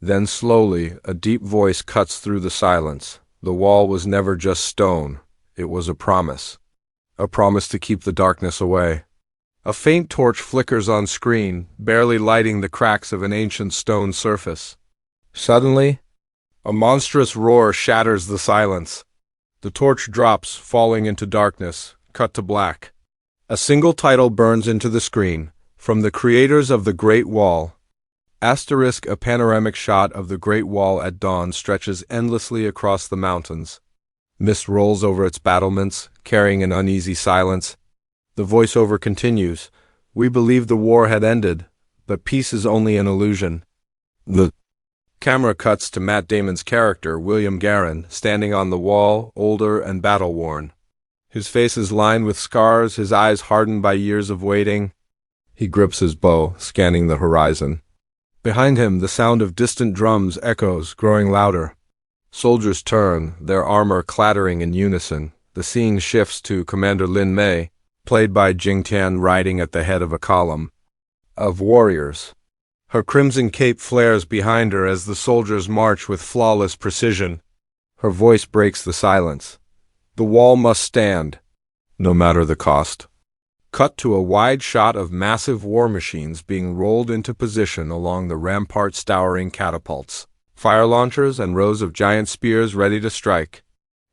Then slowly, a deep voice cuts through the silence. The wall was never just stone. It was a promise. A promise to keep the darkness away. A faint torch flickers on screen, barely lighting the cracks of an ancient stone surface. Suddenly, a monstrous roar shatters the silence. The torch drops, falling into darkness, cut to black. A single title burns into the screen, from the creators of the Great Wall. Asterisk, a panoramic shot of the Great Wall at dawn stretches endlessly across the mountains. Mist rolls over its battlements, carrying an uneasy silence. The voiceover continues. We believed the war had ended, but peace is only an illusion. The camera cuts to Matt Damon's character, William Garin, standing on the wall, older and battle-worn. His face is lined with scars, his eyes hardened by years of waiting. He grips his bow, scanning the horizon. Behind him, the sound of distant drums echoes, growing louder. Soldiers turn, their armor clattering in unison. The scene shifts to Commander Lin Mae, played by Jing Tian, riding at the head of a column of warriors. Her crimson cape flares behind her as the soldiers march with flawless precision. Her voice breaks the silence. The wall must stand, no matter the cost. Cut to a wide shot of massive war machines being rolled into position along the ramparts, towering catapults, fire launchers, and rows of giant spears ready to strike.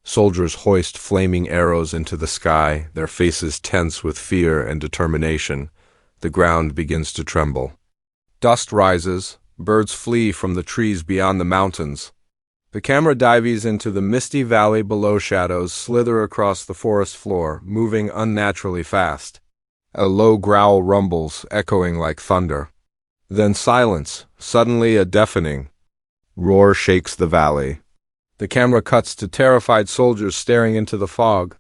Soldiers hoist flaming arrows into the sky, their faces tense with fear and determination. The ground begins to tremble. Dust rises, birds flee from the trees beyond the mountains. The camera dives into the misty valley below, shadows slither across the forest floor, moving unnaturally fast. A low growl rumbles, echoing like thunder. Then silence, suddenly a deafening roar shakes the valley. The camera cuts to terrified soldiers staring into the fog.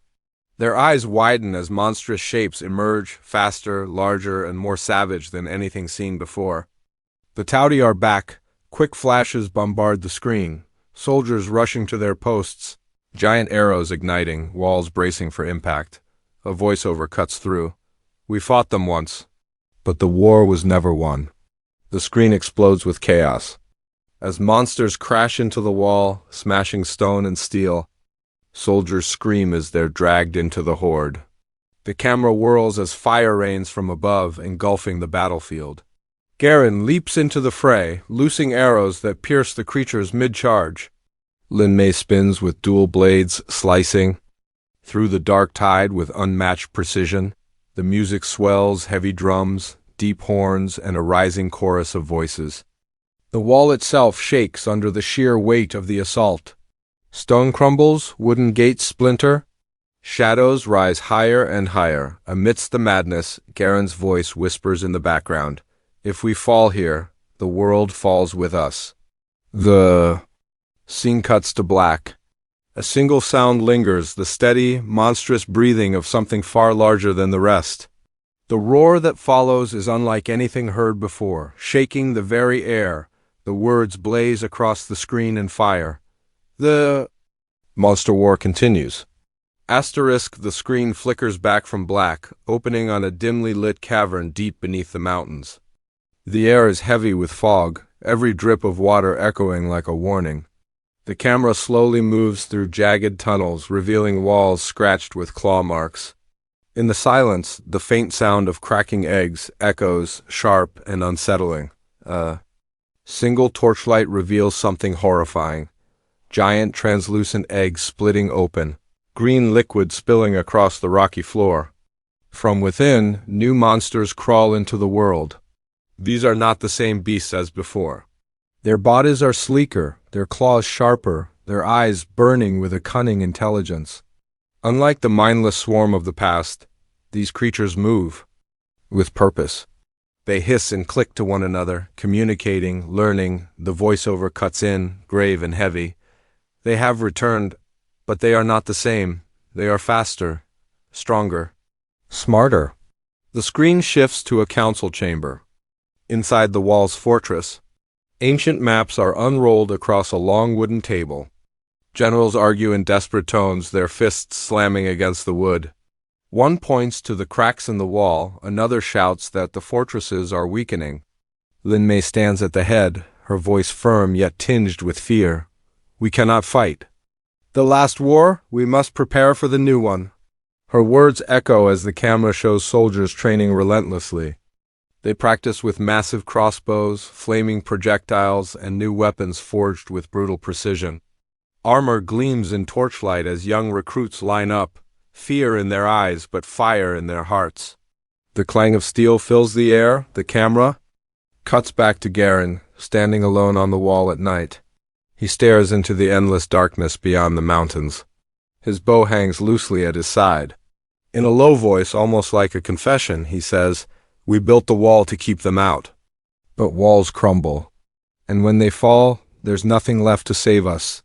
Their eyes widen as monstrous shapes emerge, faster, larger, and more savage than anything seen before. The Taudi are back. Quick flashes bombard the screen. Soldiers rushing to their posts. Giant arrows igniting, walls bracing for impact. A voiceover cuts through. We fought them once, but the war was never won. The screen explodes with chaos. As monsters crash into the wall, smashing stone and steel, soldiers scream as they're dragged into the horde. The camera whirls as fire rains from above, engulfing the battlefield. Garin leaps into the fray, loosing arrows that pierce the creatures mid-charge. Lin Mae spins with dual blades, slicing through the dark tide with unmatched precision. The music swells, heavy drums, deep horns, and a rising chorus of voices. The wall itself shakes under the sheer weight of the assault. Stone crumbles, wooden gates splinter. Shadows rise higher and higher. Amidst the madness, Garin's voice whispers in the background. If we fall here, the world falls with us. The scene cuts to black. A single sound lingers, the steady, monstrous breathing of something far larger than the rest. The roar that follows is unlike anything heard before, shaking the very air. The words blaze across the screen in fire. The monster war continues. Asterisk, the screen flickers back from black, opening on a dimly lit cavern deep beneath the mountains. The air is heavy with fog, every drip of water echoing like a warning. The camera slowly moves through jagged tunnels, revealing walls scratched with claw marks. In the silence, the faint sound of cracking eggs echoes, sharp and unsettling. A single torchlight reveals something horrifying. Giant translucent eggs splitting open, green liquid spilling across the rocky floor. From within, new monsters crawl into the world. These are not the same beasts as before. Their bodies are sleeker, their claws sharper, their eyes burning with a cunning intelligence. Unlike the mindless swarm of the past, these creatures move with purpose. They hiss and click to one another, communicating, learning. The voiceover cuts in, grave and heavy. They have returned, but they are not the same. They are faster, stronger, smarter. The screen shifts to a council chamber. Inside the wall's fortress, ancient maps are unrolled across a long wooden table. Generals argue in desperate tones, their fists slamming against the wood. One points to the cracks in the wall, another shouts that the fortresses are weakening. Lin Mae stands at the head, her voice firm yet tinged with fear. "We cannot fight. The last war, we must prepare for the new one." Her words echo as the camera shows soldiers training relentlessly. They practice with massive crossbows, flaming projectiles, and new weapons forged with brutal precision. Armor gleams in torchlight as young recruits line up, fear in their eyes but fire in their hearts. The clang of steel fills the air. The camera cuts back to Garin, standing alone on the wall at night. He stares into the endless darkness beyond the mountains. His bow hangs loosely at his side. In a low voice, almost like a confession, he says, "We built the wall to keep them out. But walls crumble. And when they fall, there's nothing left to save us."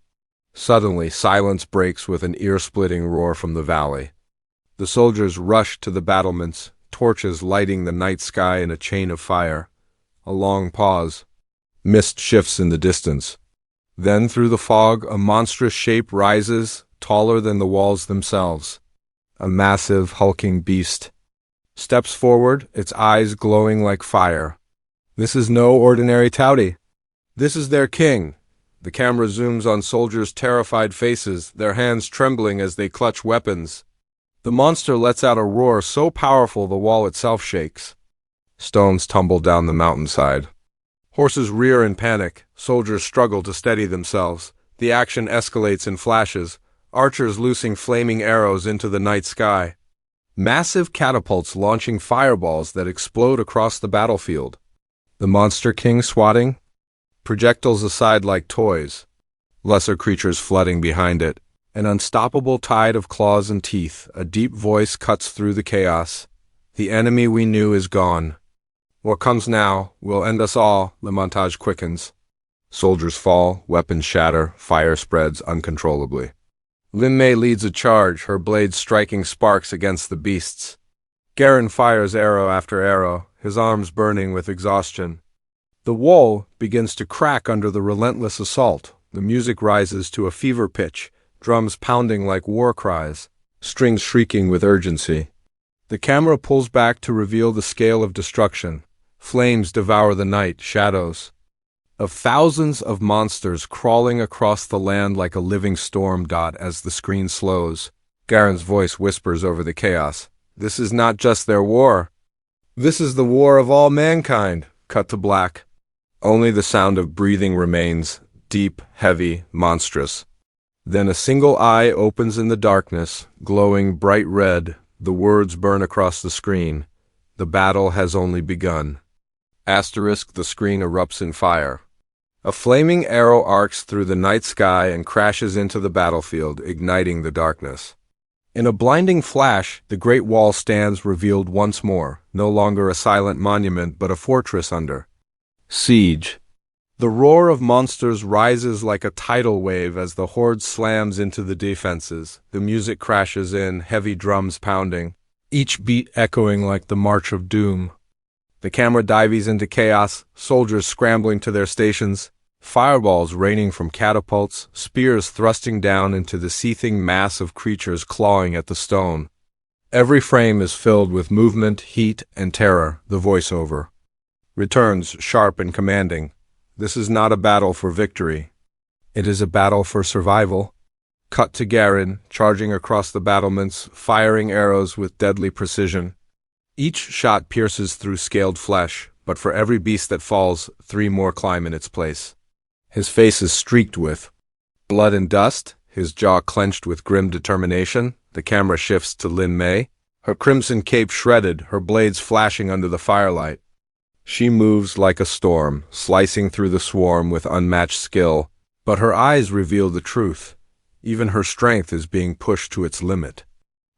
Suddenly, silence breaks with an ear-splitting roar from the valley. The soldiers rush to the battlements, torches lighting the night sky in a chain of fire. A long pause. Mist shifts in the distance. Then, through the fog, a monstrous shape rises, taller than the walls themselves. A massive, hulking beast steps forward, its eyes glowing like fire. This is no ordinary touty. This is their king. The camera zooms on soldiers' terrified faces, their hands trembling as they clutch weapons. The monster lets out a roar so powerful the wall itself shakes. Stones tumble down the mountainside. Horses rear in panic. Soldiers struggle to steady themselves. The action escalates in flashes, archers loosing flaming arrows into the night sky. Massive catapults launching fireballs that explode across the battlefield. The monster king swatting? Projectiles aside like toys. Lesser creatures flooding behind it. An unstoppable tide of claws and teeth. A deep voice cuts through the chaos. The enemy we knew is gone. What comes now will end us all. The montage quickens. Soldiers fall, weapons shatter, fire spreads uncontrollably. Lin Mae leads a charge, her blades striking sparks against the beasts. Garin fires arrow after arrow, his arms burning with exhaustion. The wall begins to crack under the relentless assault. The music rises to a fever pitch, drums pounding like war cries, strings shrieking with urgency. The camera pulls back to reveal the scale of destruction. Flames devour the night, shadows of thousands of monsters crawling across the land like a living storm. As the screen slows, Garin's voice whispers over the chaos. "This is not just their war. This is the war of all mankind." Cut to black. Only the sound of breathing remains, deep, heavy, monstrous. Then a single eye opens in the darkness, glowing bright red. The words burn across the screen. "The battle has only begun." The screen erupts in fire. A flaming arrow arcs through the night sky and crashes into the battlefield, igniting the darkness. In a blinding flash, the Great Wall stands revealed once more, no longer a silent monument but a fortress under siege. The roar of monsters rises like a tidal wave as the horde slams into the defenses. The music crashes in, heavy drums pounding, each beat echoing like the march of doom. The camera dives into chaos, soldiers scrambling to their stations, fireballs raining from catapults, spears thrusting down into the seething mass of creatures clawing at the stone. Every frame is filled with movement, heat, and terror. The voiceover returns, sharp and commanding. This is not a battle for victory. It is a battle for survival. Cut to Garin, charging across the battlements, firing arrows with deadly precision. Each shot pierces through scaled flesh, but for every beast that falls, 3 more climb in its place. His face is streaked with blood and dust, his jaw clenched with grim determination. The camera shifts to Lin Mae, her crimson cape shredded, her blades flashing under the firelight. She moves like a storm, slicing through the swarm with unmatched skill, but her eyes reveal the truth. Even her strength is being pushed to its limit.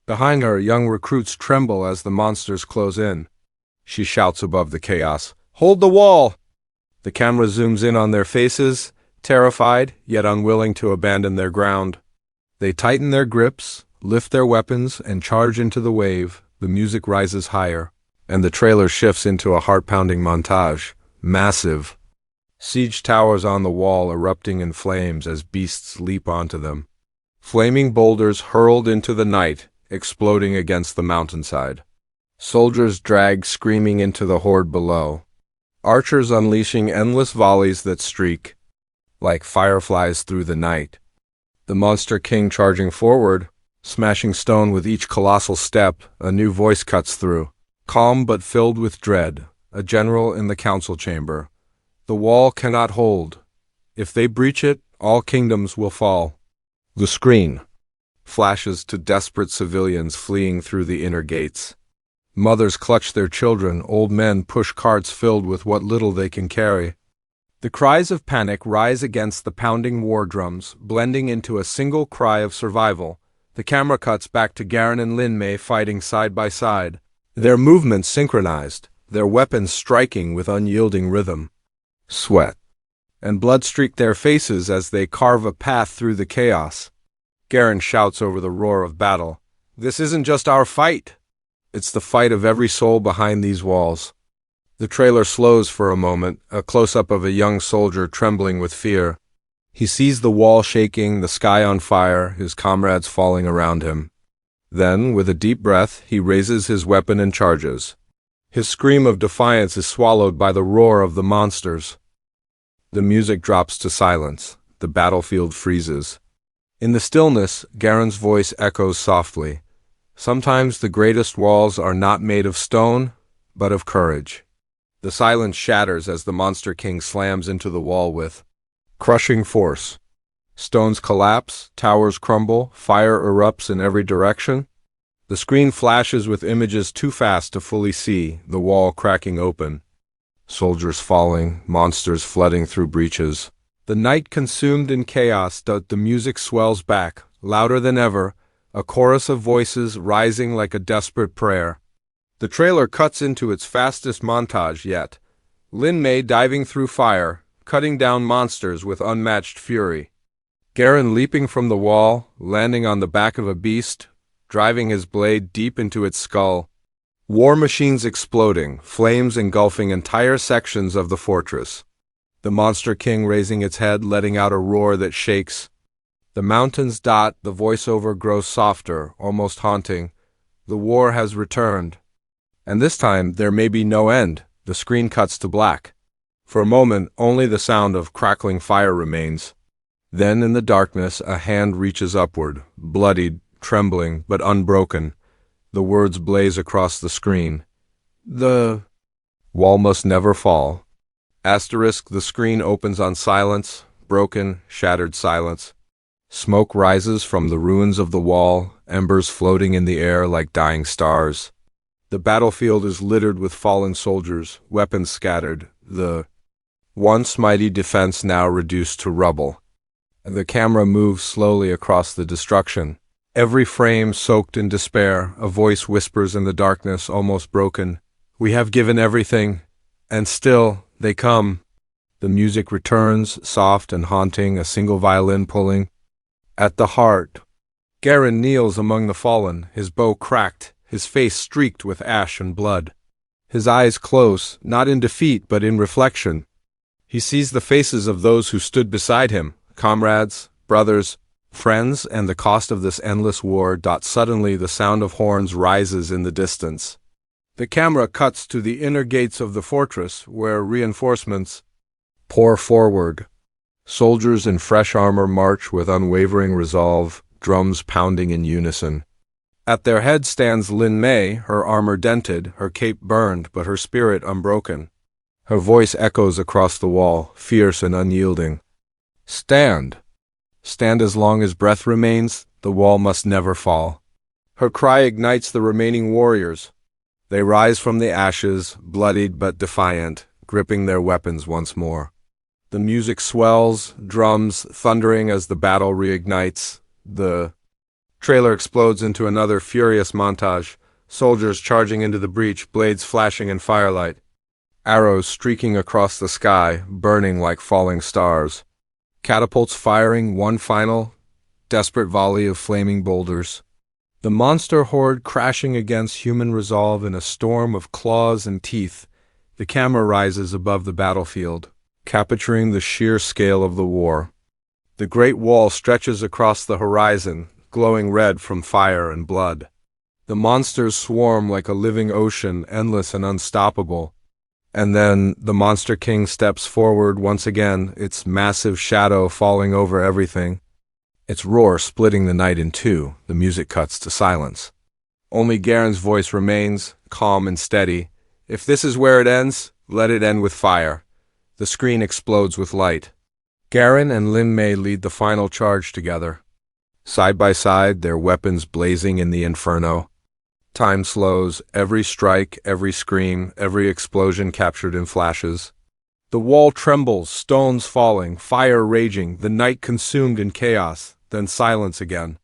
Behind her, young recruits tremble as the monsters close in. She shouts above the chaos, "Hold the wall!" The camera zooms in on their faces, terrified, yet unwilling to abandon their ground. They tighten their grips, lift their weapons, and charge into the wave. The music rises higher, and the trailer shifts into a heart-pounding montage. Massive siege towers on the wall erupting in flames as beasts leap onto them. Flaming boulders hurled into the night, exploding against the mountainside. Soldiers drag screaming into the horde below. archers unleashing endless volleys that streak like fireflies through the night. The monster king charging forward, smashing stone with each colossal step. A new voice cuts through, calm but filled with dread, a general in the council chamber. The wall cannot hold. If they breach it, all kingdoms will fall. The screen flashes to desperate civilians fleeing through the inner gates. Mothers clutch their children, old men push carts filled with what little they can carry. The cries of panic rise against the pounding war drums, blending into a single cry of survival. The camera cuts back to Garin and Lin Mae fighting side by side, their movements synchronized, their weapons striking with unyielding rhythm. Sweat and blood streak their faces as they carve a path through the chaos. Garin shouts over the roar of battle, "This isn't just our fight. It's the fight of every soul behind these walls." The trailer slows for a moment, a close-up of a young soldier trembling with fear. He sees the wall shaking, the sky on fire, his comrades falling around him. Then, with a deep breath, he raises his weapon and charges. His scream of defiance is swallowed by the roar of the monsters. The music drops to silence. The battlefield freezes. In the stillness, Garin's voice echoes softly. Sometimes the greatest walls are not made of stone, but of courage. The silence shatters as the Monster King slams into the wall with crushing force. Stones collapse, towers crumble, fire erupts in every direction. The screen flashes with images too fast to fully see, the wall cracking open. Soldiers falling, monsters flooding through breaches. The night consumed in chaos, the music swells back, louder than ever, a chorus of voices rising like a desperate prayer. The trailer cuts into its fastest montage yet. Lin Mae diving through fire, cutting down monsters with unmatched fury. Garin leaping from the wall, landing on the back of a beast, driving his blade deep into its skull. War machines exploding, flames engulfing entire sections of the fortress. The Monster King raising its head, letting out a roar that shakes. The mountains dot, the voiceover grows softer, almost haunting. The war has returned. And this time, there may be no end. The screen cuts to black. For a moment, only the sound of crackling fire remains. Then, in the darkness, a hand reaches upward, bloodied, trembling, but unbroken. The words blaze across the screen. The wall must never fall. Asterisk, the screen opens on silence, broken, shattered silence. Smoke rises from the ruins of the wall, embers floating in the air like dying stars. The battlefield is littered with fallen soldiers, weapons scattered, the once mighty defense now reduced to rubble. The camera moves slowly across the destruction. Every frame soaked in despair, a voice whispers in the darkness, almost broken, "We have given everything, and still they come." The music returns, soft and haunting, a single violin pulling. At the heart, Garin kneels among the fallen, his bow cracked, his face streaked with ash and blood. His eyes close, not in defeat but in reflection. He sees the faces of those who stood beside him, comrades, brothers, friends, and the cost of this endless war. Suddenly the sound of horns rises in the distance. The camera cuts to the inner gates of the fortress, where reinforcements pour forward. Soldiers in fresh armor march with unwavering resolve, drums pounding in unison. At their head stands Lin Mae, her armor dented, her cape burned, but her spirit unbroken. Her voice echoes across the wall, fierce and unyielding. "Stand! Stand as long as breath remains, the wall must never fall." Her cry ignites the remaining warriors. They rise from the ashes, bloodied but defiant, gripping their weapons once more. The music swells, drums thundering as the battle reignites. The trailer explodes into another furious montage, soldiers charging into the breach, blades flashing in firelight. Arrows streaking across the sky, burning like falling stars. Catapults firing one final, desperate volley of flaming boulders. The monster horde crashing against human resolve in a storm of claws and teeth. The camera rises above the battlefield, capturing the sheer scale of the war. The Great Wall stretches across the horizon, glowing red from fire and blood. The monsters swarm like a living ocean, endless and unstoppable. And then the Monster King steps forward once again, its massive shadow falling over everything. Its roar splitting the night in two, the music cuts to silence. Only Garin's voice remains, calm and steady. If this is where it ends, let it end with fire. The screen explodes with light. Garin and Lin Mae lead the final charge together. Side by side, their weapons blazing in the inferno. Time slows, every strike, every scream, every explosion captured in flashes. The wall trembles, stones falling, fire raging, the night consumed in chaos, then silence again.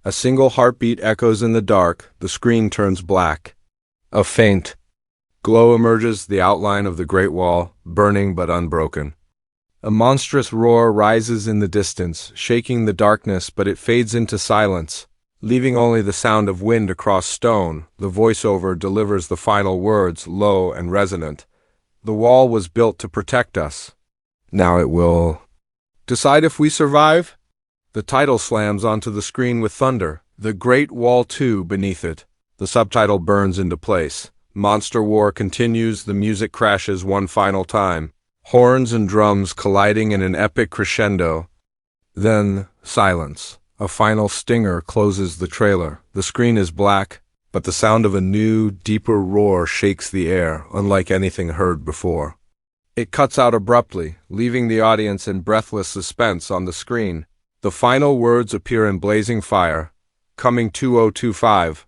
A single heartbeat echoes in the dark, the screen turns black. A faint glow emerges, the outline of the Great Wall, burning but unbroken. A monstrous roar rises in the distance, shaking the darkness, but it fades into silence, leaving only the sound of wind across stone. The voiceover delivers the final words, low and resonant. The wall was built to protect us. Now it will decide if we survive. The title slams onto the screen with thunder. The Great Wall 2 beneath it. The subtitle burns into place. Monster War continues, the music crashes one final time. Horns and drums colliding in an epic crescendo. Then, silence. A final stinger closes the trailer. The screen is black, but the sound of a new, deeper roar shakes the air, unlike anything heard before. It cuts out abruptly, leaving the audience in breathless suspense on the screen. The final words appear in blazing fire. Coming 2025.